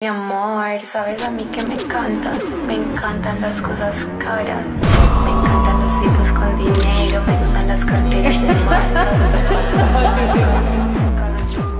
Mi amor, sabes a mí que me encantan las cosas caras, me encantan los tipos con dinero, me gustan las carteras de marca, los zapatos de marca, los lujosos.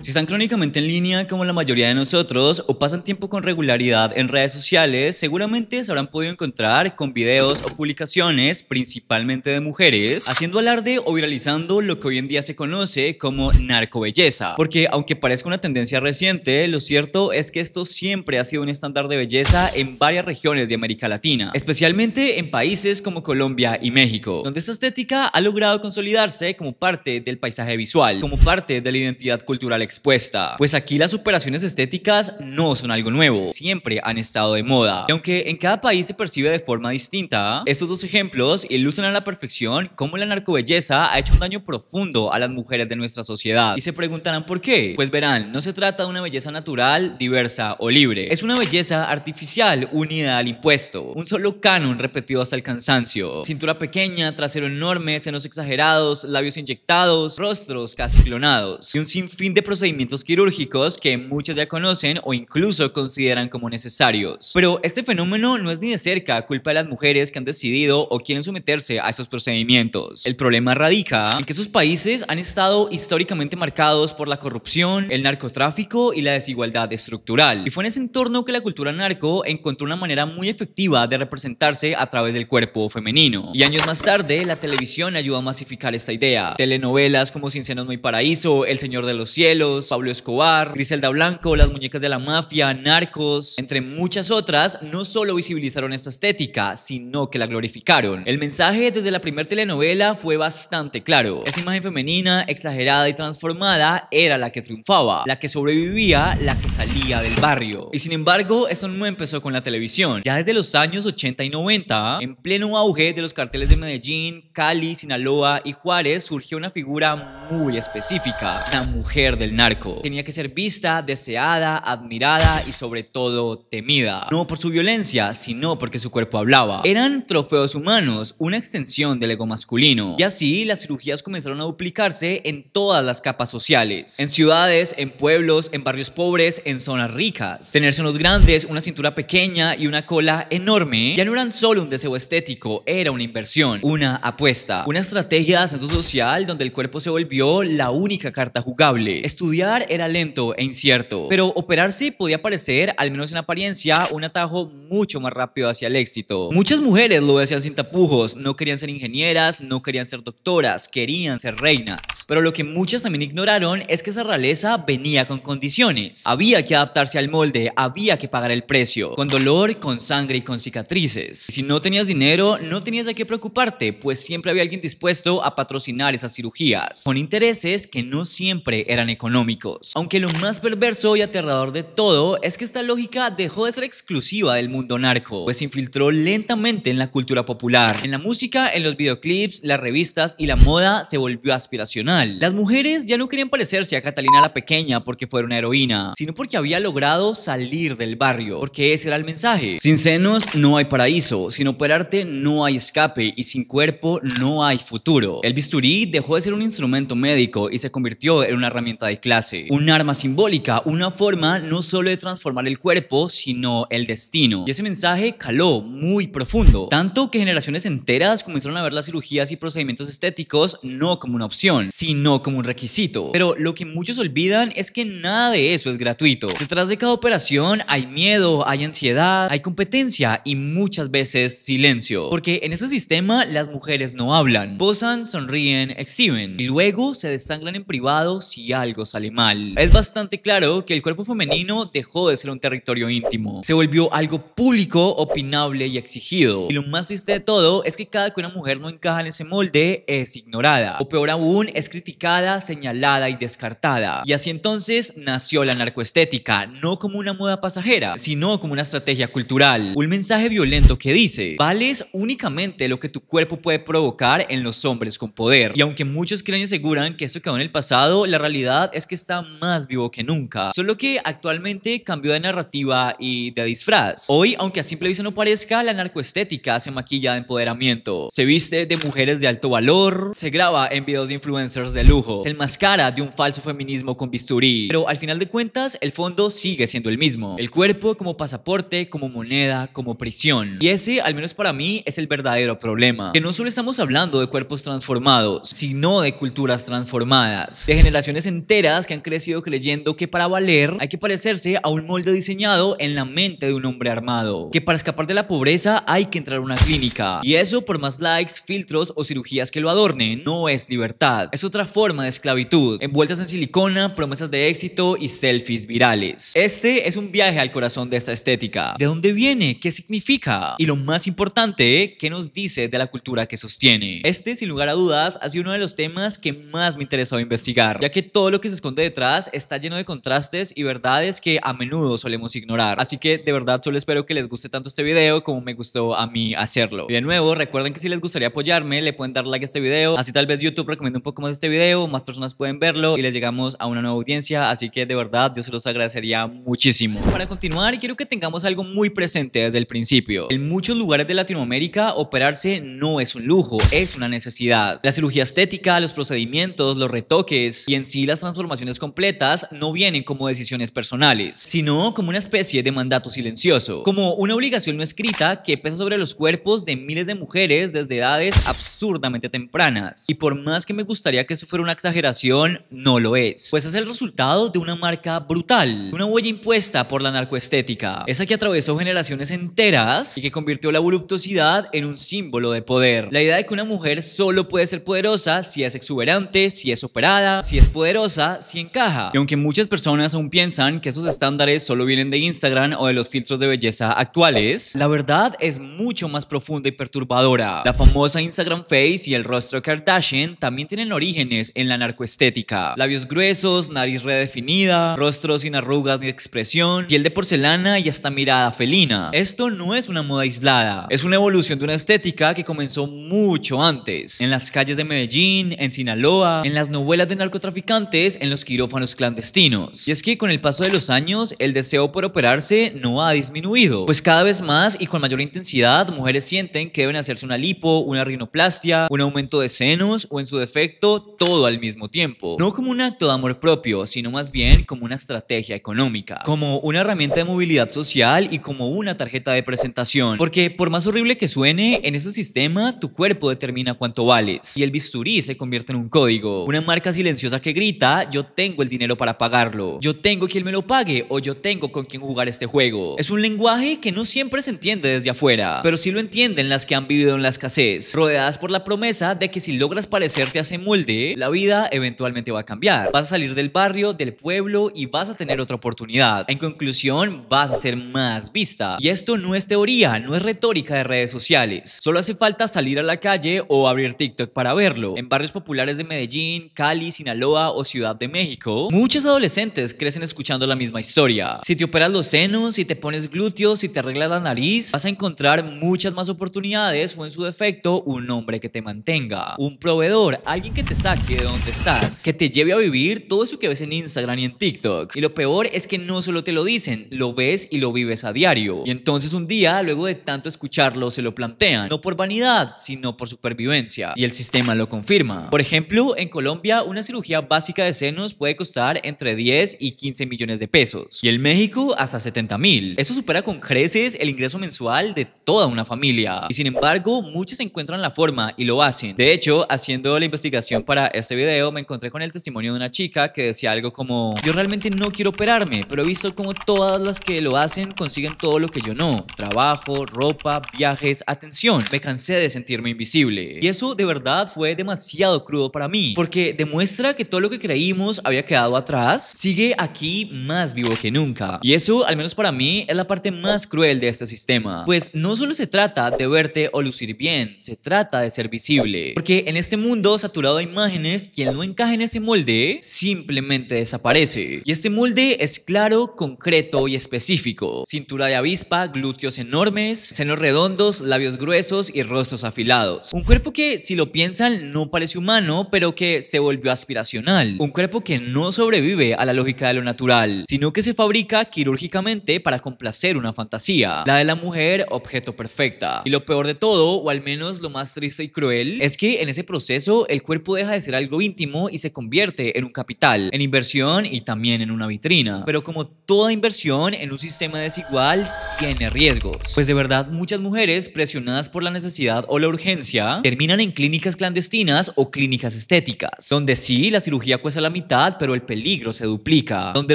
Si están crónicamente en línea como la mayoría de nosotros o pasan tiempo con regularidad en redes sociales, seguramente se habrán podido encontrar con videos o publicaciones, principalmente de mujeres, haciendo alarde o viralizando lo que hoy en día se conoce como narcobelleza. Porque aunque parezca una tendencia reciente, lo cierto es que esto siempre ha sido un estándar de belleza en varias regiones de América Latina, especialmente en países como Colombia y México, donde esta estética ha logrado consolidarse como parte del paisaje visual, como parte de la identidad cultural expuesta. Pues aquí las operaciones estéticas no son algo nuevo, siempre han estado de moda. Y aunque en cada país se percibe de forma distinta, estos dos ejemplos ilustran a la perfección cómo la narcobelleza ha hecho un daño profundo a las mujeres de nuestra sociedad. Y se preguntarán por qué. Pues verán, no se trata de una belleza natural, diversa o libre. Es una belleza artificial, un ideal impuesto, un solo canon repetido hasta el cansancio. Cintura pequeña, trasero enorme, senos exagerados, labios inyectados, rostros casi clonados y un sinfín de procedimientos quirúrgicos que muchos ya conocen o incluso consideran como necesarios. Pero este fenómeno no es ni de cerca culpa de las mujeres que han decidido o quieren someterse a esos procedimientos. El problema radica en que esos países han estado históricamente marcados por la corrupción, el narcotráfico y la desigualdad estructural. Y fue en ese entorno que la cultura narco encontró una manera muy efectiva de representarse a través del cuerpo femenino. Y años más tarde, la televisión ayudó a masificar esta idea. Telenovelas como Sin Senos No Hay Paraíso, El Señor de los Cielos, Pablo Escobar, Griselda Blanco, Las Muñecas de la Mafia, Narcos, entre muchas otras, no solo visibilizaron esta estética, sino que la glorificaron. El mensaje desde la primera telenovela fue bastante claro. Esa imagen femenina, exagerada y transformada, era la que triunfaba, la que sobrevivía, la que salía del barrio. Y sin embargo, eso no empezó con la televisión. Ya desde los años 80 y 90, en pleno auge de los carteles de Medellín, Cali, Sinaloa y Juárez, surgió una figura muy específica, la mujer del narco. Tenía que ser vista, deseada, admirada y sobre todo temida. No por su violencia, sino porque su cuerpo hablaba. Eran trofeos humanos, una extensión del ego masculino. Y así las cirugías comenzaron a duplicarse en todas las capas sociales. En ciudades, en pueblos, en barrios pobres, en zonas ricas. Tener senos grandes, una cintura pequeña y una cola enorme ya no eran solo un deseo estético, era una inversión, una apuesta, una estrategia de ascenso social donde el cuerpo se volvió la única carta jugable. Estudiar era lento e incierto, pero operarse podía parecer, al menos en apariencia, un atajo mucho más rápido hacia el éxito. Muchas mujeres lo decían sin tapujos, no querían ser ingenieras, no querían ser doctoras, querían ser reinas. Pero lo que muchas también ignoraron es que esa realeza venía con condiciones. Había que adaptarse al molde, había que pagar el precio, con dolor, con sangre y con cicatrices. Y si no tenías dinero, no tenías de qué preocuparte, pues siempre había alguien dispuesto a patrocinar esas cirugías, con intereses que no siempre eran económicos. Aunque lo más perverso y aterrador de todo es que esta lógica dejó de ser exclusiva del mundo narco, pues se infiltró lentamente en la cultura popular. En la música, en los videoclips, las revistas y la moda se volvió aspiracional. Las mujeres ya no querían parecerse a Catalina la Pequeña porque fuera una heroína, sino porque había logrado salir del barrio, porque ese era el mensaje. Sin senos no hay paraíso, sin operarte no hay escape y sin cuerpo no hay futuro. El bisturí dejó de ser un instrumento médico y se convirtió en una herramienta de clase, un arma simbólica, una forma no solo de transformar el cuerpo, sino el destino. Y ese mensaje caló muy profundo, tanto que generaciones enteras comenzaron a ver las cirugías y procedimientos estéticos no como una opción, sino como un requisito. Pero lo que muchos olvidan es que nada de eso es gratuito. Detrás de cada operación hay miedo, hay ansiedad, hay competencia y muchas veces silencio. Porque en ese sistema las mujeres no hablan, posan, sonríen, exhiben y luego se desangran en privado si algo sale mal. Es bastante claro que el cuerpo femenino dejó de ser un territorio íntimo, se volvió algo público, opinable y exigido. Y lo más triste de todo es que cada que una mujer no encaja en ese molde es ignorada, o peor aún, es criticada, señalada y descartada. Y así entonces nació la narcoestética, no como una moda pasajera, sino como una estrategia cultural, un mensaje violento que dice: vales únicamente lo que tu cuerpo puede provocar en los hombres con poder. Y aunque muchos creen y aseguran que esto quedó en el pasado, la realidad es que está más vivo que nunca, solo que actualmente cambió de narrativa y de disfraz. Hoy, aunque a simple vista no parezca, la narcoestética se maquilla de empoderamiento, se viste de mujeres de alto valor, se graba en videos de influencers de lujo, se enmascara de un falso feminismo con bisturí, pero al final de cuentas el fondo sigue siendo el mismo: el cuerpo como pasaporte, como moneda, como prisión. Y ese, al menos para mí, es el verdadero problema, que no solo estamos hablando de cuerpos transformados, sino de culturas transformadas, de generaciones enteras que han crecido creyendo que para valer hay que parecerse a un molde diseñado en la mente de un hombre armado, que para escapar de la pobreza hay que entrar a una clínica, y eso, por más likes, filtros o cirugías que lo adornen, no es libertad, es otra forma de esclavitud, envueltas en silicona, promesas de éxito y selfies virales. Este es un viaje al corazón de esta estética. ¿De dónde viene? ¿Qué significa? Y lo más importante, ¿qué nos dice de la cultura que sostiene? Este, sin lugar a dudas, ha sido uno de los temas que más me ha interesado investigar, ya que todo lo que se esconde detrás está lleno de contrastes y verdades que a menudo solemos ignorar. Así que de verdad solo espero que les guste tanto este video como me gustó a mí hacerlo. Y de nuevo, recuerden que si les gustaría apoyarme, le pueden dar like a este video, así tal vez YouTube recomienda un poco más este video, más personas pueden verlo y les llegamos a una nueva audiencia, así que de verdad yo se los agradecería muchísimo. Para continuar, quiero que tengamos algo muy presente desde el principio. En muchos lugares de Latinoamérica, operarse no es un lujo, es una necesidad. La cirugía estética, los procedimientos, los retoques y en sí las transformaciones completas no vienen como decisiones personales, sino como una especie de mandato silencioso, como una obligación no escrita que pesa sobre los cuerpos de miles de mujeres desde edades absurdamente tempranas. Y por más que me gustaría que eso fuera una exageración, no lo es, pues es el resultado de una marca brutal, una huella impuesta por la narcoestética, esa que atravesó generaciones enteras y que convirtió la voluptuosidad en un símbolo de poder. La idea de que una mujer solo puede ser poderosa si es exuberante, si es operada, si es poderosa, si encaja. Y aunque muchas personas aún piensan que esos estándares solo vienen de Instagram o de los filtros de belleza actuales, la verdad es mucho más profunda y perturbadora. La famosa Instagram face y el rostro Kardashian también tienen orígenes en la narcoestética. Labios gruesos, nariz redefinida, rostro sin arrugas ni expresión, piel de porcelana y hasta mirada felina. Esto no es una moda aislada, es una evolución de una estética que comenzó mucho antes, en las calles de Medellín, en Sinaloa, en las novelas de narcotraficantes, en los quirófanos clandestinos. Y es que con el paso de los años, el deseo por operarse no ha disminuido, pues cada vez más y con mayor intensidad, mujeres sienten que deben hacerse una lipo, una rinoplastia, un aumento de senos o en su defecto, todo al mismo tiempo. No como un acto de amor propio, sino más bien como una estrategia económica, como una herramienta de movilidad social y como una tarjeta de presentación. Porque por más horrible que suene, en ese sistema tu cuerpo determina cuánto vales y el bisturí se convierte en un código, una marca silenciosa que grita: yo tengo el dinero para pagarlo, yo tengo quien me lo pague o yo tengo con quien jugar este juego. Es un lenguaje que no siempre se entiende desde afuera, pero sí lo entienden las que han vivido en la escasez, rodeadas por la promesa de que si logras parecerte a ese molde, la vida eventualmente va a cambiar. Vas a salir del barrio, del pueblo y vas a tener otra oportunidad. En conclusión, vas a ser más vista. Y esto no es teoría, no es retórica de redes sociales. Solo hace falta salir a la calle o abrir TikTok para verlo. En barrios populares de Medellín, Cali, Sinaloa o Ciudad de México, muchos adolescentes crecen escuchando la misma historia. Si te operas los senos, si te pones glúteos, si te arreglas la nariz, vas a encontrar muchas más oportunidades o en su defecto un hombre que te mantenga, un proveedor, alguien que te saque de donde estás, que te lleve a vivir todo eso que ves en Instagram y en TikTok. Y lo peor es que no solo te lo dicen, lo ves y lo vives a diario. Y entonces un día, luego de tanto escucharlo, se lo plantean, no por vanidad, sino por supervivencia. Y el sistema lo confirma. Por ejemplo, en Colombia, una cirugía básica de senos puede costar entre 10 y 15 millones de pesos. Y en México, hasta 70.000. Eso supera con creces el ingreso mensual de toda una familia. Y sin embargo, muchos encuentran la forma y lo hacen. De hecho, haciendo la investigación para este video, me encontré con el testimonio de una chica que decía algo como: yo realmente no quiero operarme, pero he visto como todas las que lo hacen consiguen todo lo que yo no: trabajo, ropa, viajes, atención. Me cansé de sentirme invisible. Y eso de verdad fue demasiado crudo para mí, porque demuestra que todo lo que creímos había quedado atrás sigue aquí más vivo que nunca. Y eso, al menos para mí, es la parte más cruel de este sistema, pues no solo se trata de verte o lucir bien, se trata de ser visible, porque en este mundo saturado de imágenes, quien no encaja en ese molde simplemente desaparece. Y este molde es claro, concreto y específico: cintura de avispa, glúteos enormes, senos redondos, labios gruesos y rostros afilados. Un cuerpo que, si lo piensan, no parece humano, pero que se volvió aspiracional. Un cuerpo cuerpo que no sobrevive a la lógica de lo natural, sino que se fabrica quirúrgicamente para complacer una fantasía, la de la mujer objeto perfecta. Y lo peor de todo, o al menos lo más triste y cruel, es que en ese proceso el cuerpo deja de ser algo íntimo y se convierte en un capital, en inversión y también en una vitrina. Pero como toda inversión en un sistema desigual, tiene riesgos. Pues de verdad, muchas mujeres presionadas por la necesidad o la urgencia terminan en clínicas clandestinas o clínicas estéticas, donde sí, la cirugía cuesta la mitad, pero el peligro se duplica, donde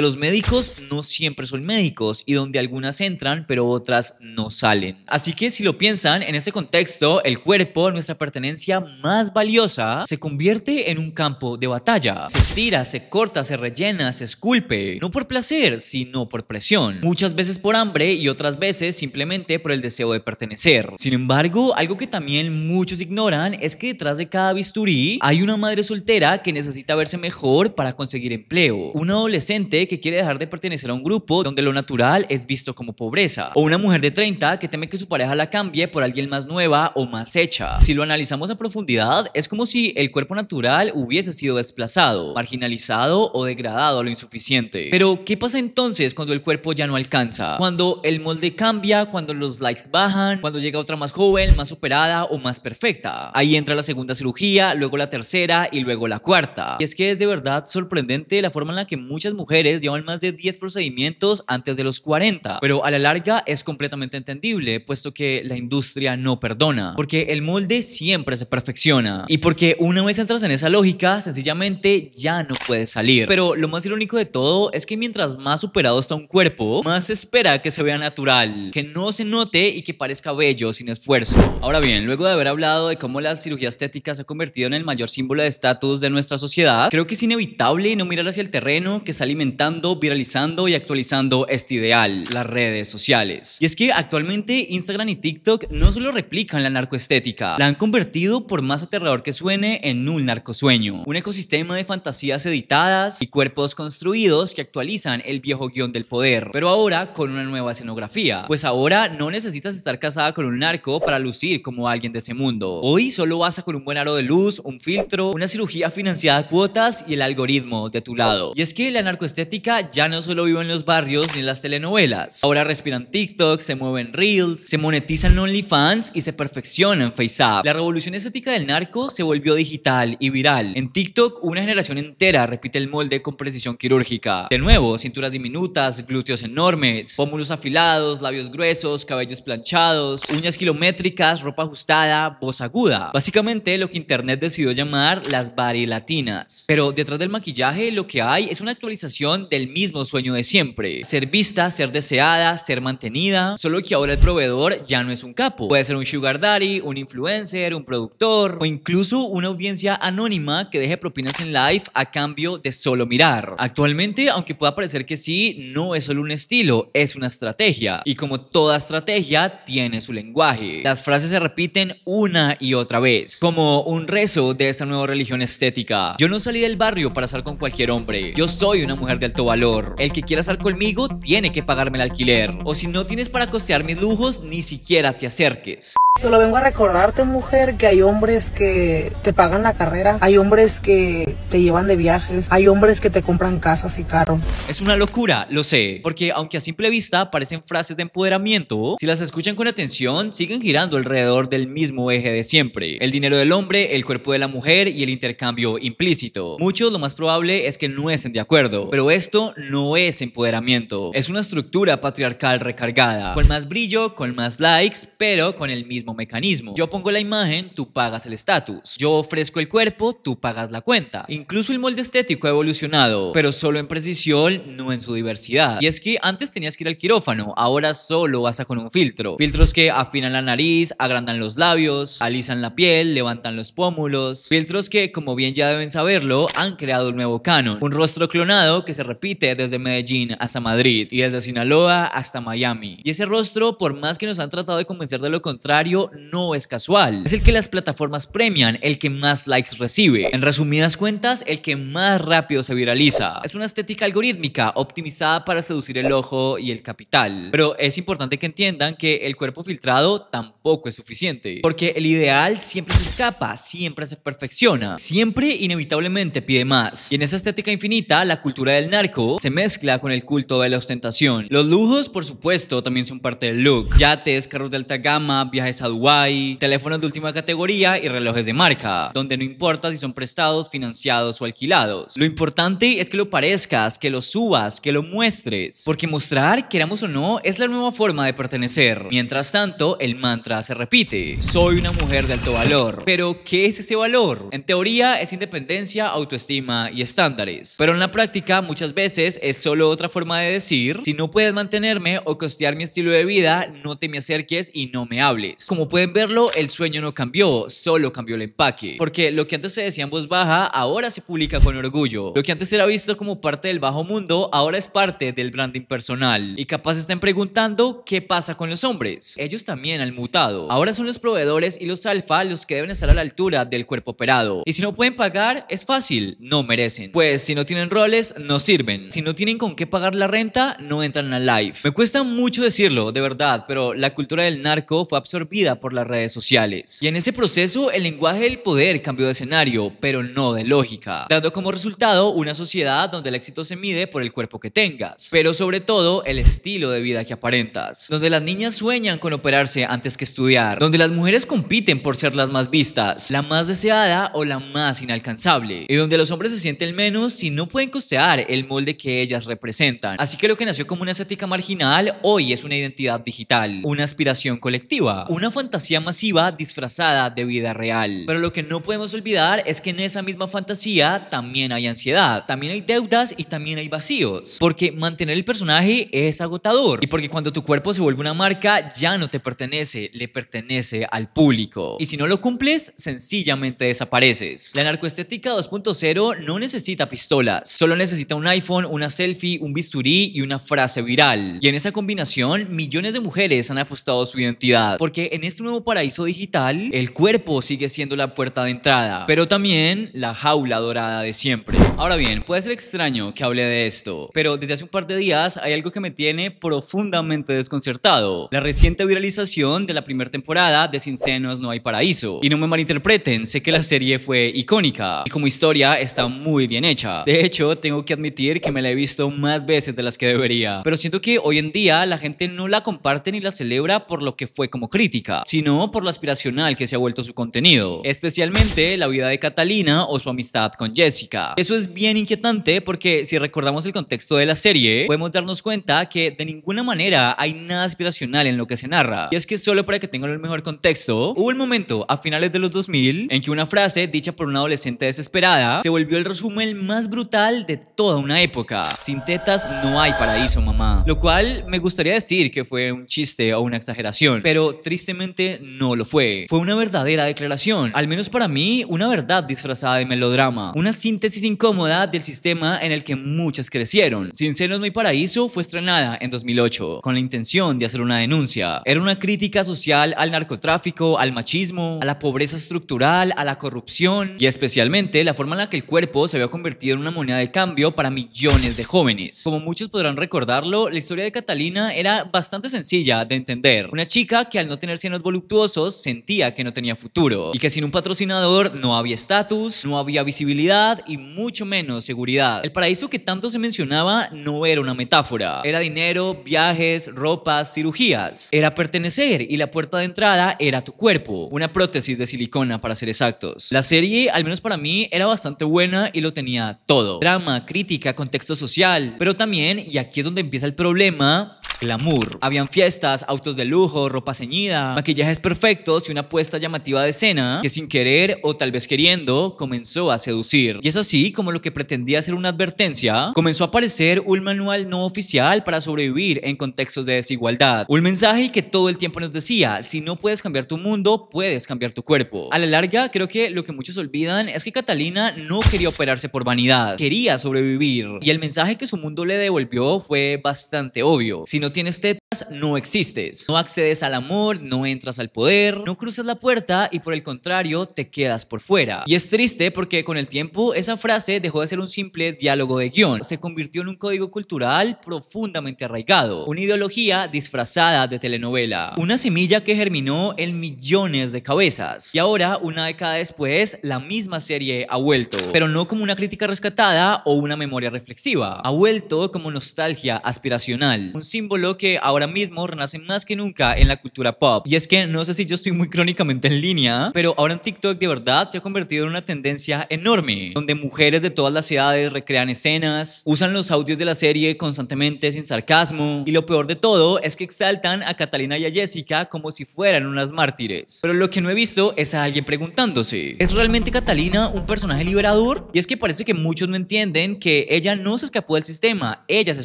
los médicos no siempre son médicos y donde algunas entran, pero otras no salen. Así que si lo piensan, en este contexto, el cuerpo, nuestra pertenencia más valiosa, se convierte en un campo de batalla. Se estira, se corta, se rellena, se esculpe, no por placer, sino por presión. Muchas veces por hambre y otras veces simplemente por el deseo de pertenecer. Sin embargo, algo que también muchos ignoran es que detrás de cada bisturí hay una madre soltera que necesita verse mejor para conseguir empleo, un adolescente que quiere dejar de pertenecer a un grupo donde lo natural es visto como pobreza, o una mujer de 30 que teme que su pareja la cambie por alguien más nueva o más hecha. Si lo analizamos a profundidad, es como si el cuerpo natural hubiese sido desplazado, marginalizado o degradado a lo insuficiente. Pero, ¿qué pasa entonces cuando el cuerpo ya no alcanza? Cuando el molde cambia, cuando los likes bajan, cuando llega otra más joven, más superada o más perfecta. Ahí entra la segunda cirugía, luego la tercera y luego la cuarta. Y es que es de verdad sorprendente la forma en la que muchas mujeres llevan más de 10 procedimientos antes de los 40. Pero a la larga es completamente entendible, puesto que la industria no perdona, porque el molde siempre se perfecciona y porque una vez entras en esa lógica, sencillamente ya no puedes salir. Pero lo más irónico de todo es que mientras más superado está un cuerpo, más se espera que se vea natural, que no se note y que parezca bello sin esfuerzo. Ahora bien, luego de haber hablado de cómo la cirugía estética se ha convertido en el mayor símbolo de estatus de nuestra sociedad, creo que es inevitable no mirar hacia el terreno que está alimentando, viralizando y actualizando este ideal, las redes sociales. Y es que actualmente Instagram y TikTok no solo replican la narcoestética, la han convertido, por más aterrador que suene, en un narcosueño, un ecosistema de fantasías editadas y cuerpos construidos que actualizan el viejo guión del poder, pero ahora con una nueva escenografía. Pues ahora no necesitas estar casada con un narco para lucir como alguien de ese mundo. Hoy solo basta con un buen aro de luz, un filtro, una cirugía financiada a cuotas y el algoritmo de tu lado. Y es que la narcoestética ya no solo vive en los barrios ni en las telenovelas. Ahora respiran TikTok, se mueven Reels, se monetizan OnlyFans y se perfeccionan FaceApp. La revolución estética del narco se volvió digital y viral. En TikTok, una generación entera repite el molde con precisión quirúrgica. De nuevo, cinturas diminutas, glúteos enormes, pómulos afilados, labios gruesos, cabellos planchados, uñas kilométricas, ropa ajustada, voz aguda. Básicamente lo que internet decidió llamar las barilatinas. Pero detrás del maquillaje lo que hay es una actualización del mismo sueño de siempre. Ser vista, ser deseada, ser mantenida, solo que ahora el proveedor ya no es un capo. Puede ser un sugar daddy, un influencer, un productor o incluso una audiencia anónima que deje propinas en live a cambio de solo mirar. Actualmente, aunque pueda parecer que sí, no es solo un estilo, es una estrategia. Y como toda estrategia, tiene su lenguaje. Las frases se repiten una y otra vez, como un rezo de esta nueva religión estética. Yo no salí del barrio para estar con cualquier hombre. Yo soy una mujer de alto valor. El que quiera estar conmigo tiene que pagarme el alquiler. O si no tienes para costear mis lujos, ni siquiera te acerques. Solo vengo a recordarte, mujer, que hay hombres que te pagan la carrera, hay hombres que te llevan de viajes, hay hombres que te compran casas y carros. Es una locura, lo sé, porque aunque a simple vista parecen frases de empoderamiento, si las escuchan con atención, siguen girando alrededor del mismo eje de siempre: el dinero del hombre, el cuerpo de la mujer y el intercambio implícito. Muchos, lo más probable es que no estén de acuerdo, pero esto no es empoderamiento, es una estructura patriarcal recargada, con más brillo, con más likes, pero con el mismo mecanismo. Yo pongo la imagen, tú pagas el estatus. Yo ofrezco el cuerpo, tú pagas la cuenta. Incluso el molde estético ha evolucionado, pero solo en precisión, no en su diversidad. Y es que antes tenías que ir al quirófano, ahora solo basta con un filtro. Filtros que afinan la nariz, agrandan los labios, alisan la piel, levantan los pómulos. Filtros que, como bien ya deben saberlo, han creado un nuevo canon. Un rostro clonado que se repite desde Medellín hasta Madrid y desde Sinaloa hasta Miami. Y ese rostro, por más que nos han tratado de convencer de lo contrario, comentario no es casual. Es el que las plataformas premian, el que más likes recibe. En resumidas cuentas, el que más rápido se viraliza. Es una estética algorítmica optimizada para seducir el ojo y el capital. Pero es importante que entiendan que el cuerpo filtrado tampoco es suficiente. Porque el ideal siempre se escapa, siempre se perfecciona, siempre inevitablemente pide más. Y en esa estética infinita, la cultura del narco se mezcla con el culto de la ostentación. Los lujos, por supuesto, también son parte del look. Yates, carros de alta gama, viajes a Dubái, teléfonos de última categoría y relojes de marca, donde no importa si son prestados, financiados o alquilados. Lo importante es que lo parezcas, que lo subas, que lo muestres, porque mostrar, queramos o no, es la nueva forma de pertenecer. Mientras tanto, el mantra se repite: soy una mujer de alto valor. Pero, ¿qué es este valor? En teoría es independencia, autoestima y estándares, pero en la práctica muchas veces es solo otra forma de decir: si no puedes mantenerme o costear mi estilo de vida, no te me acerques y no me hables. Como pueden verlo, el sueño no cambió, solo cambió el empaque, porque lo que antes se decía en voz baja, ahora se publica con orgullo. Lo que antes era visto como parte del bajo mundo, ahora es parte del branding personal. Y capaz estén preguntando qué pasa con los hombres. Ellos también han mutado. Ahora son los proveedores y los alfa los que deben estar a la altura del cuerpo operado. Y si no pueden pagar, es fácil, no merecen. Pues si no tienen roles, no sirven. Si no tienen con qué pagar la renta, no entran al live. Me cuesta mucho decirlo, de verdad, pero la cultura del narco fue absorbida por las redes sociales. Y en ese proceso, el lenguaje del poder cambió de escenario, pero no de lógica, dando como resultado una sociedad donde el éxito se mide por el cuerpo que tengas, pero sobre todo el estilo de vida que aparentas, donde las niñas sueñan con operarse antes que estudiar, donde las mujeres compiten por ser las más vistas, la más deseada o la más inalcanzable, y donde los hombres se sienten menos si no pueden costear el molde que ellas representan. Así que lo que nació como una estética marginal, hoy es una identidad digital, una aspiración colectiva, una fantasía masiva disfrazada de vida real. Pero lo que no podemos olvidar es que en esa misma fantasía también hay ansiedad, también hay deudas y también hay vacíos, porque mantener el personaje es agotador, y porque cuando tu cuerpo se vuelve una marca ya no te pertenece, le pertenece al público, y si no lo cumples, sencillamente desapareces. La narcoestética 2.0 no necesita pistolas, solo necesita un iPhone, una selfie, un bisturí y una frase viral, y en esa combinación millones de mujeres han apostado su identidad, porque en este nuevo paraíso digital el cuerpo sigue siendo la puerta de entrada, pero también la jaula dorada de siempre. Ahora bien, puede ser extraño que hable de esto, pero desde hace un par de días hay algo que me tiene profundamente desconcertado: la reciente viralización de la primera temporada de Sin Senos No Hay Paraíso. Y no me malinterpreten, sé que la serie fue icónica y como historia está muy bien hecha. De hecho, tengo que admitir que me la he visto más veces de las que debería, pero siento que hoy en día la gente no la comparte ni la celebra por lo que fue como crítica, sino por lo aspiracional que se ha vuelto su contenido, especialmente la vida de Catalina o su amistad con Jessica. Eso es bien inquietante porque si recordamos el contexto de la serie, podemos darnos cuenta que de ninguna manera hay nada aspiracional en lo que se narra. Y es que solo para que tengan el mejor contexto, hubo un momento a finales de los 2000 en que una frase dicha por una adolescente desesperada se volvió el resumen más brutal de toda una época: sin tetas no hay paraíso, mamá. Lo cual me gustaría decir que fue un chiste o una exageración, pero tristemente no lo fue. Fue una verdadera declaración, al menos para mí, una verdad disfrazada de melodrama, una síntesis incómoda del sistema en el que muchas crecieron. Sin Senos No Hay Paraíso fue estrenada en 2008 con la intención de hacer una denuncia. Era una crítica social al narcotráfico, al machismo, a la pobreza estructural, a la corrupción y especialmente la forma en la que el cuerpo se había convertido en una moneda de cambio para millones de jóvenes. Como muchos podrán recordarlo, la historia de Catalina era bastante sencilla de entender. Una chica que al no tener senos voluptuosos sentía que no tenía futuro y que sin un patrocinador no había estatus, no había visibilidad y mucho menos seguridad. El paraíso que tanto se mencionaba no era una metáfora, era dinero, viajes, ropas, cirugías. Era pertenecer y la puerta de entrada era tu cuerpo, una prótesis de silicona para ser exactos. La serie, al menos para mí, era bastante buena y lo tenía todo: drama, crítica, contexto social, pero también, y aquí es donde empieza el problema, glamour. Habían fiestas, autos de lujo, ropa ceñida, maquillajes perfectos y una puesta llamativa de escena que sin querer o tal vez queriendo comenzó a seducir. Y es así como lo que pretendía ser una advertencia comenzó a parecer un manual no oficial para sobrevivir en contextos de desigualdad. Un mensaje que todo el tiempo nos decía: si no puedes cambiar tu mundo, puedes cambiar tu cuerpo. A la larga, creo que lo que muchos olvidan es que Catalina no quería operarse por vanidad, quería sobrevivir. Y el mensaje que su mundo le devolvió fue bastante obvio: si no tienes tetas, no existes. No accedes al amor, no entras al poder, no cruzas la puerta y por el contrario te quedas por fuera. Y es triste porque con el tiempo esa frase dejó de ser un simple diálogo de guión. Se convirtió en un código cultural profundamente arraigado. Una ideología disfrazada de telenovela. Una semilla que germinó en millones de cabezas. Y ahora, una década después, la misma serie ha vuelto. Pero no como una crítica rescatada o una memoria reflexiva. Ha vuelto como nostalgia aspiracional. Un símbolo que ahora mismo renace más que nunca en la cultura pop. Y es que no sé si yo estoy muy crónicamente en línea, pero ahora en TikTok de verdad se ha convertido en una tendencia enorme, donde mujeres de todas las edades recrean escenas, usan los audios de la serie constantemente sin sarcasmo, y lo peor de todo es que exaltan a Catalina y a Jessica como si fueran unas mártires. Pero lo que no he visto es a alguien preguntándose, ¿es realmente Catalina un personaje liberador? Y es que parece que muchos no entienden que ella no se escapó del sistema, ella se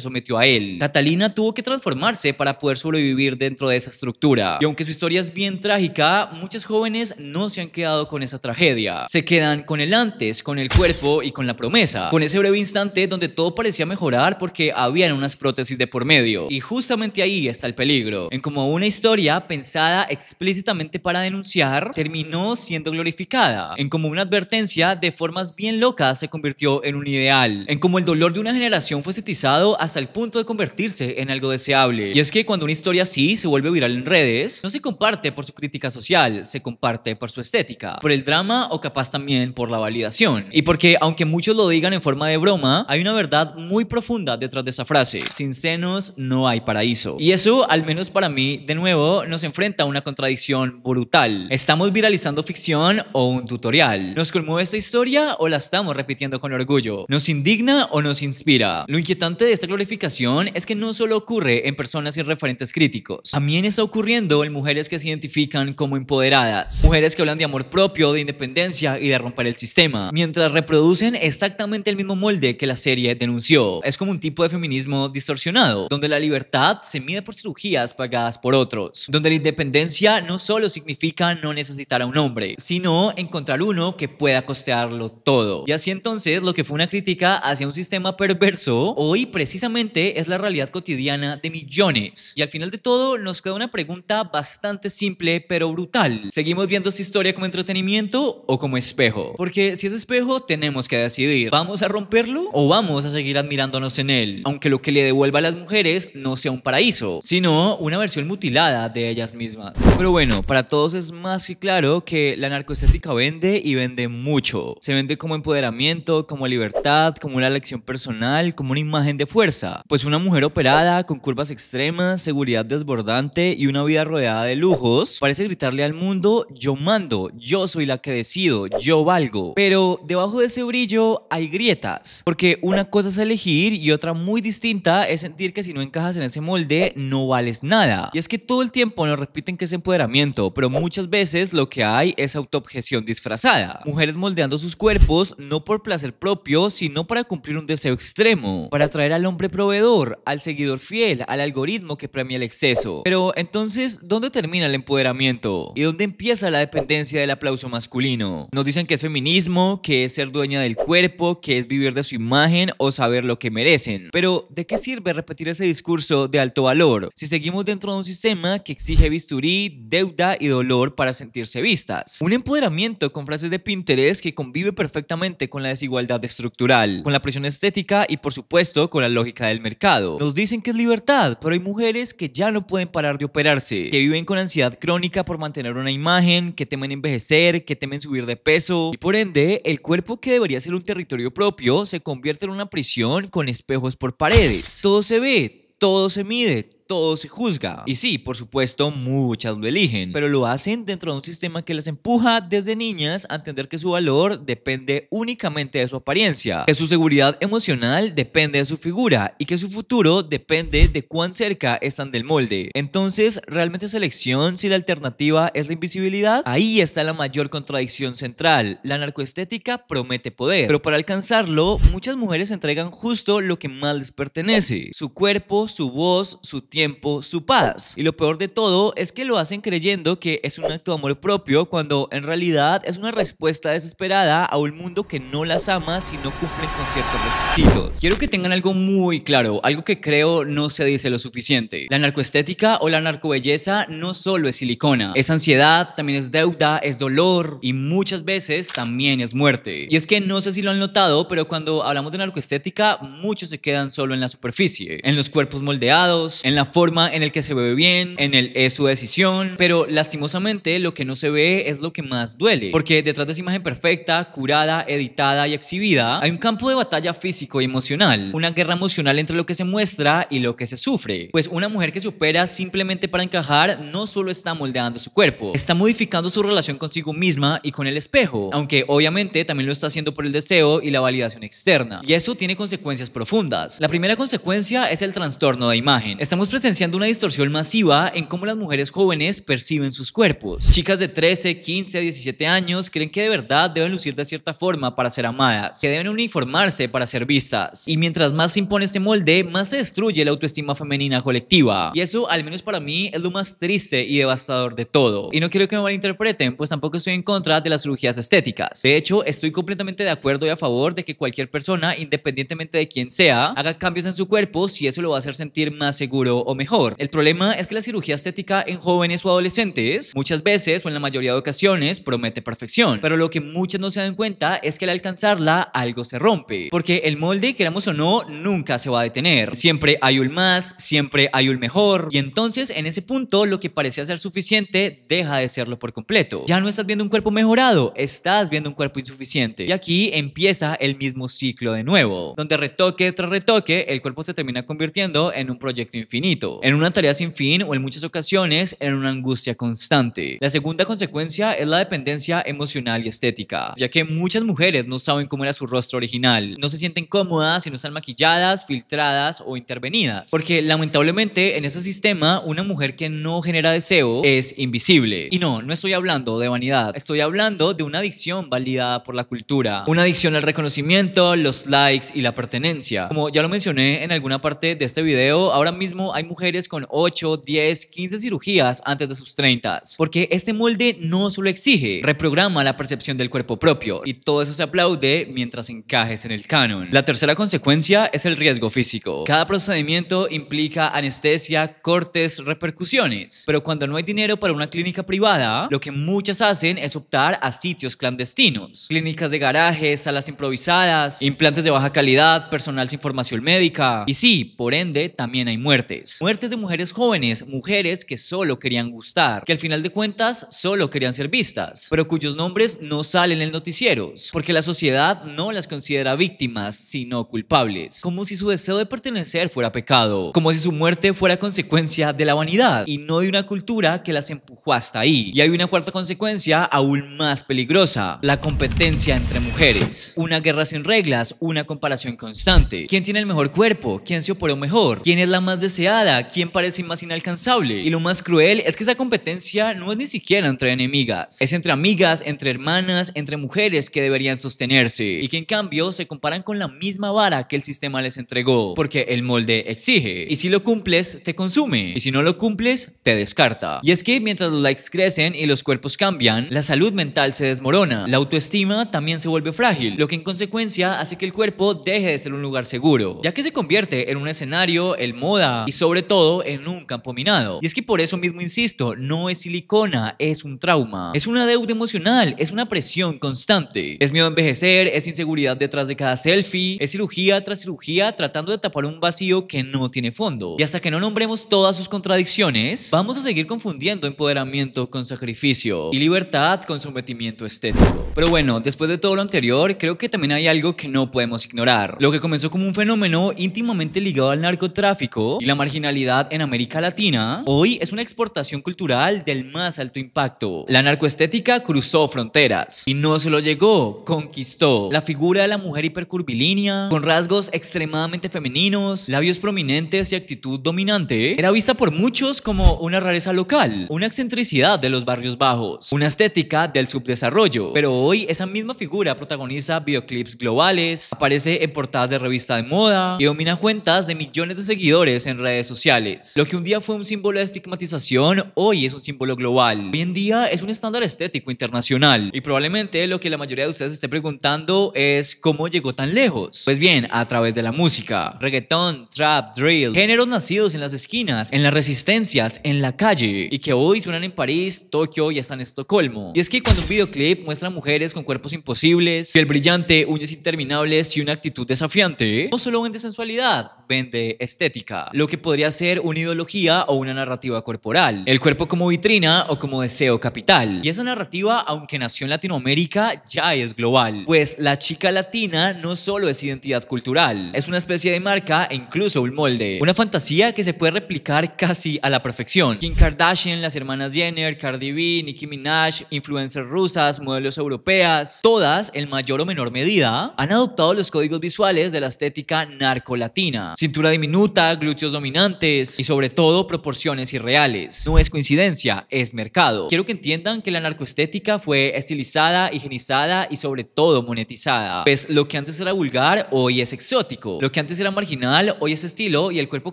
sometió a él. Catalina tuvo que transformarse para poder sobrevivir dentro de esa estructura. Y aunque su historia es bien trágica, muchos jóvenes no se han quedado con esa tragedia. Se quedan con el antes, con el cuerpo y con la promesa. Con ese breve instante donde todo parecía mejorar porque habían unas prótesis de por medio. Y justamente ahí está el peligro. En cómo una historia pensada explícitamente para denunciar terminó siendo glorificada. En cómo una advertencia de formas bien locas se convirtió en un ideal. En cómo el dolor de una generación fue estetizado hasta el punto de convertirse en algo deseable. Y es que cuando una historia así se vuelve viral en redes, no se comparte por su crítica social, se comparte por su estética, por el drama o capaz también por la validación. Y porque aunque muchos lo digan en forma de broma, hay una verdad muy profunda detrás de esa frase: sin senos no hay paraíso. Y eso, al menos para mí, de nuevo, nos enfrenta a una contradicción brutal. ¿Estamos viralizando ficción o un tutorial? ¿Nos conmueve esta historia o la estamos repitiendo con orgullo? ¿Nos indigna o nos inspira? Lo inquietante de esta glorificación es que no solo ocurre en personas sin referentes críticos. También está ocurriendo en mujeres que se identifican como empoderadas. Mujeres que hablan de amor propio, de independencia y de romper el sistema, mientras reproducen exactamente el mismo molde que la serie denunció. Es como un tipo de feminismo distorsionado, donde la libertad se mide por cirugías pagadas por otros, donde la independencia no solo significa no necesitar a un hombre, sino encontrar uno que pueda costearlo todo. Y así entonces lo que fue una crítica hacia un sistema perverso, hoy precisamente es la realidad cotidiana de millones. Y al final de todo nos queda una pregunta bastante simple pero brutal. ¿Seguimos viendo esta historia como entretenimiento o como espejo? Porque si es espejo tenemos que decidir, ¿vamos a romperlo o vamos a seguir admirándonos en él? Aunque lo que le devuelva a las mujeres no sea un paraíso, sino una versión mutilada de ellas mismas. Pero bueno, para todos es más que claro que la narcoestética vende y vende mucho. Se vende como empoderamiento, como libertad, como una lección personal, como una imagen de fuerza. Pues una mujer operada, con curvas extremas, seguridad desbordante y una vida rodeada de lujos, parece gritarle al mundo: yo mando, yo soy la que decido, yo valgo. Pero debajo de ese brillo hay grietas, porque una cosa es elegir y otra muy distinta es sentir que si no encajas en ese molde no vales nada. Y es que todo el tiempo nos repiten que es empoderamiento, pero muchas veces lo que hay es autoobjeción disfrazada. Mujeres moldeando sus cuerpos no por placer propio, sino para cumplir un deseo extremo, para atraer al hombre proveedor, al seguidor fiel, al algoritmo que premia el exceso. Pero entonces, ¿dónde termina el empoderamiento? ¿Y dónde empieza la dependencia del aplauso masculino? Nos dicen que es feminismo, que es ser dueña del cuerpo, que es vivir de su imagen o saber lo que merecen. Pero ¿de qué sirve repetir ese discurso de alto valor si seguimos dentro de un sistema que exige bisturí, deuda y dolor para sentirse vistas? Un empoderamiento con frases de Pinterest que convive perfectamente con la desigualdad estructural, con la presión estética y por supuesto con la lógica del mercado. Nos dicen que es libertad, pero hay mujeres que ya no pueden parar de operarse, que viven con ansiedad crónica por mantener una imagen, que temen envejecer, que temen subir de peso y por ende el cuerpo que debería ser un territorio propio se convierte en una prisión con espejos por paredes. Todo se ve, todo se mide, todo se juzga. Y sí, por supuesto, muchas lo eligen, pero lo hacen dentro de un sistema que las empuja desde niñas a entender que su valor depende únicamente de su apariencia, que su seguridad emocional depende de su figura y que su futuro depende de cuán cerca están del molde. Entonces, ¿realmente es elección si la alternativa es la invisibilidad? Ahí está la mayor contradicción central. La narcoestética promete poder, pero para alcanzarlo, muchas mujeres entregan justo lo que más les pertenece: su cuerpo, su voz, su tiempo tiempo su paz. Y lo peor de todo es que lo hacen creyendo que es un acto de amor propio cuando en realidad es una respuesta desesperada a un mundo que no las ama si no cumplen con ciertos requisitos. Quiero que tengan algo muy claro, algo que creo no se dice lo suficiente. La narcoestética o la narcobelleza no solo es silicona, es ansiedad, también es deuda, es dolor y muchas veces también es muerte. Y es que no sé si lo han notado, pero cuando hablamos de narcoestética, muchos se quedan solo en la superficie, en los cuerpos moldeados, en la forma en el que se ve bien, en el es su decisión, pero lastimosamente lo que no se ve es lo que más duele, porque detrás de esa imagen perfecta, curada, editada y exhibida, hay un campo de batalla físico y emocional, una guerra emocional entre lo que se muestra y lo que se sufre. Pues una mujer que se opera simplemente para encajar no solo está moldeando su cuerpo, está modificando su relación consigo misma y con el espejo, aunque obviamente también lo está haciendo por el deseo y la validación externa. Y eso tiene consecuencias profundas. La primera consecuencia es el trastorno de imagen. Estamos presenciando una distorsión masiva en cómo las mujeres jóvenes perciben sus cuerpos. Chicas de 13, 15, 17 años creen que de verdad deben lucir de cierta forma para ser amadas, que deben uniformarse para ser vistas. Y mientras más se impone ese molde, más se destruye la autoestima femenina colectiva. Y eso, al menos para mí, es lo más triste y devastador de todo. Y no quiero que me malinterpreten, pues tampoco estoy en contra de las cirugías estéticas. De hecho, estoy completamente de acuerdo y a favor de que cualquier persona, independientemente de quién sea, haga cambios en su cuerpo si eso lo va a hacer sentir más seguro o mejor. El problema es que la cirugía estética en jóvenes o adolescentes, muchas veces o en la mayoría de ocasiones, promete perfección. Pero lo que muchas no se dan cuenta es que al alcanzarla, algo se rompe. Porque el molde, queramos o no, nunca se va a detener. Siempre hay un más, siempre hay un mejor. Y entonces, en ese punto, lo que parecía ser suficiente deja de serlo por completo. Ya no estás viendo un cuerpo mejorado, estás viendo un cuerpo insuficiente. Y aquí empieza el mismo ciclo de nuevo, donde retoque tras retoque, el cuerpo se termina convirtiendo en un proyecto infinito, en una tarea sin fin o en muchas ocasiones en una angustia constante. La segunda consecuencia es la dependencia emocional y estética, ya que muchas mujeres no saben cómo era su rostro original, no se sienten cómodas si no están maquilladas, filtradas o intervenidas, porque lamentablemente en ese sistema una mujer que no genera deseo es invisible. Y no estoy hablando de vanidad, estoy hablando de una adicción validada por la cultura, una adicción al reconocimiento, los likes y la pertenencia. Como ya lo mencioné en alguna parte de este video, ahora mismo hay mujeres con 8, 10, 15 cirugías antes de sus 30, porque este molde no solo exige, reprograma la percepción del cuerpo propio, y todo eso se aplaude mientras encajes en el canon. La tercera consecuencia es el riesgo físico. Cada procedimiento implica anestesia, cortes, repercusiones, pero cuando no hay dinero para una clínica privada, lo que muchas hacen es optar a sitios clandestinos, clínicas de garajes, salas improvisadas, implantes de baja calidad, personal sin formación médica. Y sí, por ende, también hay muertes. Muertes de mujeres jóvenes, mujeres que solo querían gustar, que al final de cuentas solo querían ser vistas, pero cuyos nombres no salen en noticieros, porque la sociedad no las considera víctimas, sino culpables. Como si su deseo de pertenecer fuera pecado, como si su muerte fuera consecuencia de la vanidad y no de una cultura que las empujó hasta ahí. Y hay una cuarta consecuencia aún más peligrosa: la competencia entre mujeres. Una guerra sin reglas, una comparación constante. ¿Quién tiene el mejor cuerpo? ¿Quién se operó mejor? ¿Quién es la más deseada? ¿Quién parece más inalcanzable? Y lo más cruel es que esa competencia no es ni siquiera entre enemigas, es entre amigas, entre hermanas, entre mujeres que deberían sostenerse y que en cambio se comparan con la misma vara que el sistema les entregó, porque el molde exige, y si lo cumples te consume, y si no lo cumples te descarta. Y es que mientras los likes crecen y los cuerpos cambian, la salud mental se desmorona, la autoestima también se vuelve frágil, lo que en consecuencia hace que el cuerpo deje de ser un lugar seguro, ya que se convierte en un escenario, en moda y sobre todo en un campo minado. Y es que por eso mismo insisto, no es silicona, es un trauma, es una deuda emocional, es una presión constante, es miedo a envejecer, es inseguridad detrás de cada selfie, es cirugía tras cirugía tratando de tapar un vacío que no tiene fondo. Y hasta que no nombremos todas sus contradicciones, vamos a seguir confundiendo empoderamiento con sacrificio y libertad con sometimiento estético. Pero bueno, después de todo lo anterior, creo que también hay algo que no podemos ignorar. Lo que comenzó como un fenómeno íntimamente ligado al narcotráfico y la marginalidad en América Latina, hoy es una exportación cultural del más alto impacto. La narcoestética cruzó fronteras y no solo llegó, conquistó. La figura de la mujer hipercurvilínea, con rasgos extremadamente femeninos, labios prominentes y actitud dominante, era vista por muchos como una rareza local, una excentricidad de los barrios bajos, una estética del subdesarrollo. Pero hoy esa misma figura protagoniza videoclips globales, aparece en portadas de revista de moda y domina cuentas de millones de seguidores en redes sociales. Lo que un día fue un símbolo de estigmatización, hoy es un símbolo global. Hoy en día es un estándar estético internacional. Y probablemente lo que la mayoría de ustedes se esté preguntando es ¿cómo llegó tan lejos? Pues bien, a través de la música. Reggaetón, trap, drill, géneros nacidos en las esquinas, en las resistencias, en la calle, y que hoy suenan en París, Tokio y hasta en Estocolmo. Y es que cuando un videoclip muestra a mujeres con cuerpos imposibles, piel brillante, uñas interminables y una actitud desafiante, no solo vende sensualidad, vende estética, lo que podría ser una ideología o una narrativa corporal, el cuerpo como vitrina o como deseo capital. Y esa narrativa, aunque nació en Latinoamérica, ya es global, pues la chica latina no solo es identidad cultural, es una especie de marca e incluso un molde, una fantasía que se puede replicar casi a la perfección. Kim Kardashian, las hermanas Jenner, Cardi B, Nicki Minaj, influencers rusas, modelos europeas, todas en mayor o menor medida han adoptado los códigos visuales de la estética narcolatina. Cintura diminuta, glúteos dominantes y sobre todo proporciones irreales. No es coincidencia, es mercado. Quiero que entiendan que la narcoestética fue estilizada, higienizada y sobre todo monetizada. Pues lo que antes era vulgar hoy es exótico. Lo que antes era marginal hoy es estilo y el cuerpo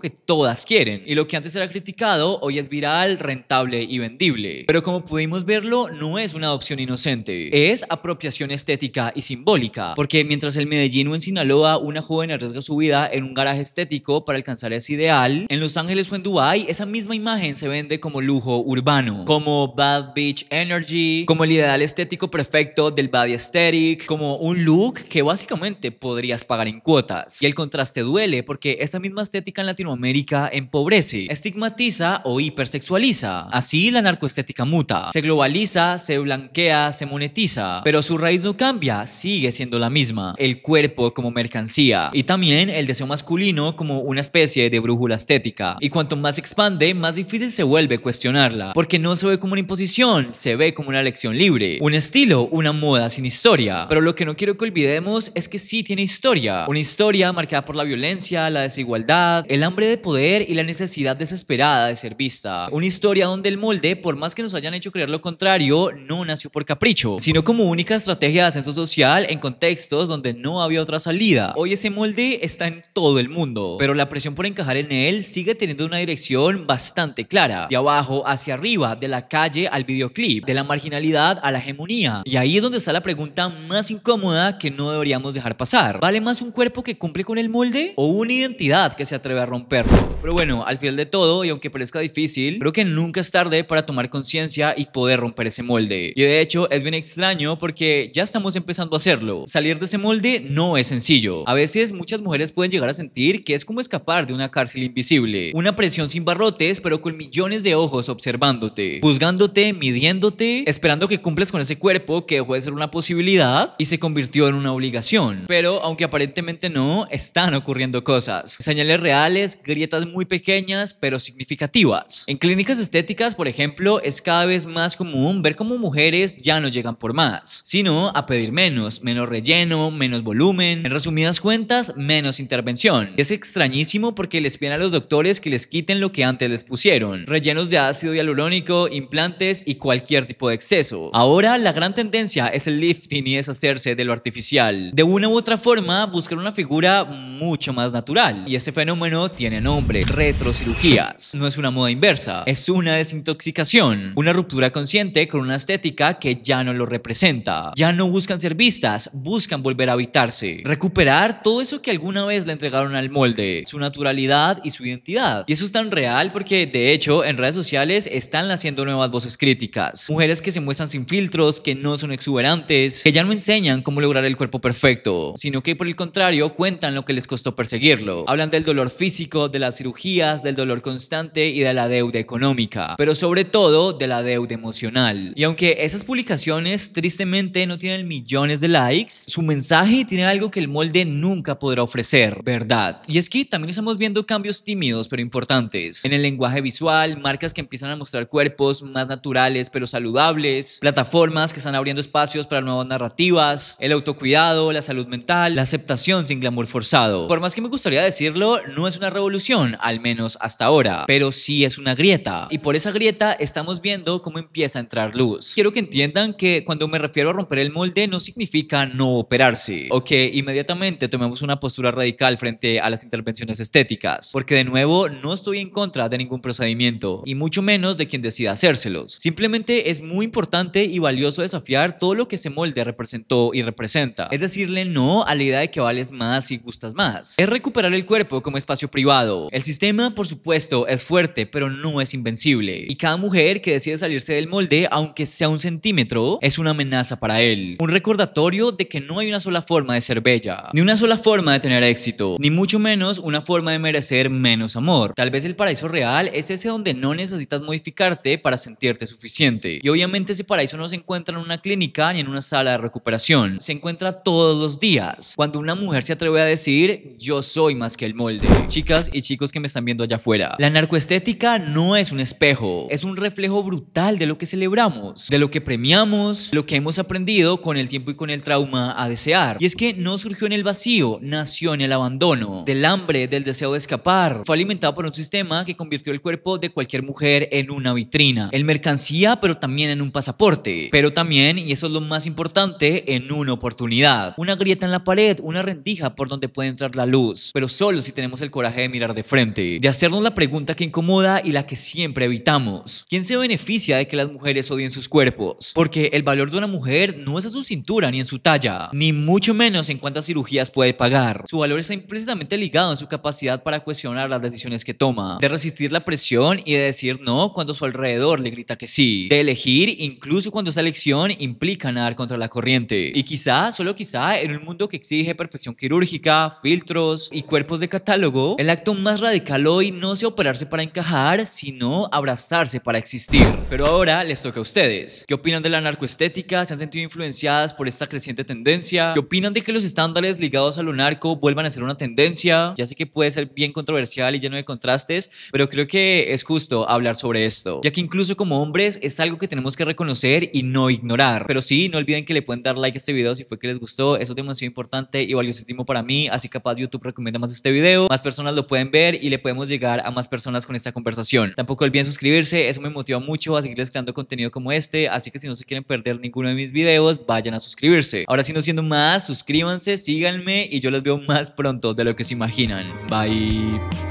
que todas quieren. Y lo que antes era criticado hoy es viral, rentable y vendible. Pero como pudimos verlo, no es una adopción inocente. Es apropiación estética y simbólica. Porque mientras en Medellín o en Sinaloa una joven arriesga su vida en un garaje estético para alcanzar ese ideal, en Los Ángeles o en Dubái esa misma imagen se vende como lujo urbano, como Bad Beach Energy, como el ideal estético perfecto del body aesthetic, como un look que básicamente podrías pagar en cuotas. Y el contraste duele porque esa misma estética en Latinoamérica empobrece, estigmatiza o hipersexualiza. Así la narcoestética muta, se globaliza, se blanquea, se monetiza, pero su raíz no cambia, sigue siendo la misma, el cuerpo como mercancía y también el deseo masculino como una especie de brújula estética. Y cuanto más se expande, más difícil se vuelve cuestionarla, porque no se ve como una imposición, se ve como una elección libre, un estilo, una moda sin historia. Pero lo que no quiero que olvidemos es que sí tiene historia, una historia marcada por la violencia, la desigualdad, el hambre de poder y la necesidad desesperada de ser vista. Una historia donde el molde, por más que nos hayan hecho creer lo contrario, no nació por capricho, sino como única estrategia de ascenso social en contextos donde no había otra salida. Hoy ese molde está en todo el mundo, pero la presión por encajar en él sigue teniendo una dirección bastante clara, de abajo hacia arriba, de la calle al videoclip, de la marginalidad a la hegemonía. Y ahí es donde está la pregunta más incómoda que no deberíamos dejar pasar. ¿Vale más un cuerpo que cumple con el molde o una identidad que se atreve a romperlo? Pero bueno, al final de todo, y aunque parezca difícil, creo que nunca es tarde para tomar conciencia y poder romper ese molde. Y de hecho es bien extraño porque ya estamos empezando a hacerlo. Salir de ese molde no es sencillo. A veces muchas mujeres pueden llegar a sentir que es como escapar de una cárcel invisible, una presión sin barrotes pero con millones de ojos observándote, juzgándote, midiéndote, esperando que cumplas con ese cuerpo que dejó de ser una posibilidad y se convirtió en una obligación. Pero aunque aparentemente no, están ocurriendo cosas, señales reales, grietas muy pequeñas pero significativas. En clínicas estéticas, por ejemplo, es cada vez más común ver cómo mujeres ya no llegan por más, sino a pedir menos relleno, menos volumen, en resumidas cuentas, menos intervención. Es extrañísimo porque les piden a los doctores que les quiten lo que antes les pusieron, rellenos de ácido hialurónico, implantes y cualquier tipo de exceso. Ahora la gran tendencia es el lifting y deshacerse de lo artificial. De una u otra forma, buscar una figura mucho más natural. Y ese fenómeno tiene nombre: retrocirugías. No es una moda inversa, es una desintoxicación, una ruptura consciente con una estética que ya no lo representa. Ya no buscan ser vistas, buscan volver a habitarse, recuperar todo eso que alguna vez le entregaron al molde, su naturalidad y su identidad. Y eso es tan real porque de hecho en redes sociales están naciendo nuevas voces críticas, mujeres que se muestran sin filtros, que no son exuberantes, que ya no enseñan cómo lograr el cuerpo perfecto, sino que por el contrario cuentan lo que les costó perseguirlo. Hablan del dolor físico, de las cirugías, del dolor constante y de la deuda económica, pero sobre todo de la deuda emocional. Y aunque esas publicaciones tristemente no tienen millones de likes, su mensaje tiene algo que el molde nunca podrá ofrecer: verdad. Y es que también estamos viendo cambios tímidos pero importantes en el lenguaje visual, marcas que empiezan a mostrar cuerpos más naturales pero saludables, plataformas que están abriendo espacios para nuevas narrativas, el autocuidado, la salud mental, la aceptación sin glamour forzado. Por más que me gustaría decirlo, no es una revolución, al menos hasta ahora, pero sí es una grieta, y por esa grieta estamos viendo cómo empieza a entrar luz. Quiero que entiendan que cuando me refiero a romper el molde no significa no operarse o que inmediatamente tomemos una postura radical frente a las intervenciones estéticas, porque de nuevo no estoy en contra de ningún procedimiento, y mucho menos de quien decida hacérselos. Simplemente es muy importante y valioso desafiar todo lo que ese molde representó y representa. Es decirle no a la idea de que vales más y gustas más. Es recuperar el cuerpo como espacio privado. El sistema, por supuesto, es fuerte, pero no es invencible. Y cada mujer que decide salirse del molde, aunque sea un centímetro, es una amenaza para él. Un recordatorio de que no hay una sola forma de ser bella, ni una sola forma de tener éxito, ni mucho menos una forma de merecer menos amor. Tal vez el paraíso real es ese donde no necesitas modificarte para sentirte suficiente. Y obviamente ese paraíso no se encuentra en una clínica ni en una sala de recuperación. Se encuentra todos los días, cuando una mujer se atreve a decir: yo soy más que el molde. Chicas y chicos que me están viendo allá afuera, la narcoestética no es un espejo, es un reflejo brutal de lo que celebramos, de lo que premiamos, lo que hemos aprendido con el tiempo y con el trauma a desear. Y es que no surgió en el vacío, nació en el abandono, del hambre, del deseo de escapar. Fue alimentado por un sistema que convirtió el cuerpo de cualquier mujer en una vitrina, en mercancía, pero también en un pasaporte, pero también, y eso es lo más importante, en una oportunidad, una grieta en la pared, una rendija por donde puede entrar la luz, pero solo si tenemos el coraje de mirar de frente, de hacernos la pregunta que incomoda y la que siempre evitamos: ¿quién se beneficia de que las mujeres odien sus cuerpos? Porque el valor de una mujer no es en su cintura ni en su talla, ni mucho menos en cuántas cirugías puede pagar. Su valor está implícitamente ligado en su capacidad para cuestionar las decisiones que toma, de resistir la presión y de decir no cuando su alrededor le grita que sí, de elegir incluso cuando esa elección implica nadar contra la corriente. Y quizá, solo quizá, en un mundo que exige perfección quirúrgica, filtros y cuerpos de catálogo, el acto más radical hoy no sea operarse para encajar, sino abrazarse para existir. Pero ahora les toca a ustedes. ¿Qué opinan de la narcoestética? ¿Se han sentido influenciadas por esta creciente tendencia? ¿Qué opinan de que los estándares ligados a lo narco vuelvan a ser una tendencia? Ya sé que puede ser bien controversial y lleno de contrastes, pero creo que es justo hablar sobre esto, ya que incluso como hombres es algo que tenemos que reconocer y no ignorar. Pero sí, no olviden que le pueden dar like a este video si fue que les gustó. Eso es demasiado importante y valiosísimo para mí, así capaz YouTube recomienda más este video, más personas lo pueden ver y le podemos llegar a más personas con esta conversación. Tampoco olviden suscribirse, eso me motiva mucho a seguirles creando contenido como este, así que si no se quieren perder ninguno de mis videos, vayan a suscribirse. Ahora sí, no siendo más, suscríbanse, síganme y yo los veo más pronto de lo que se imaginan. Bye.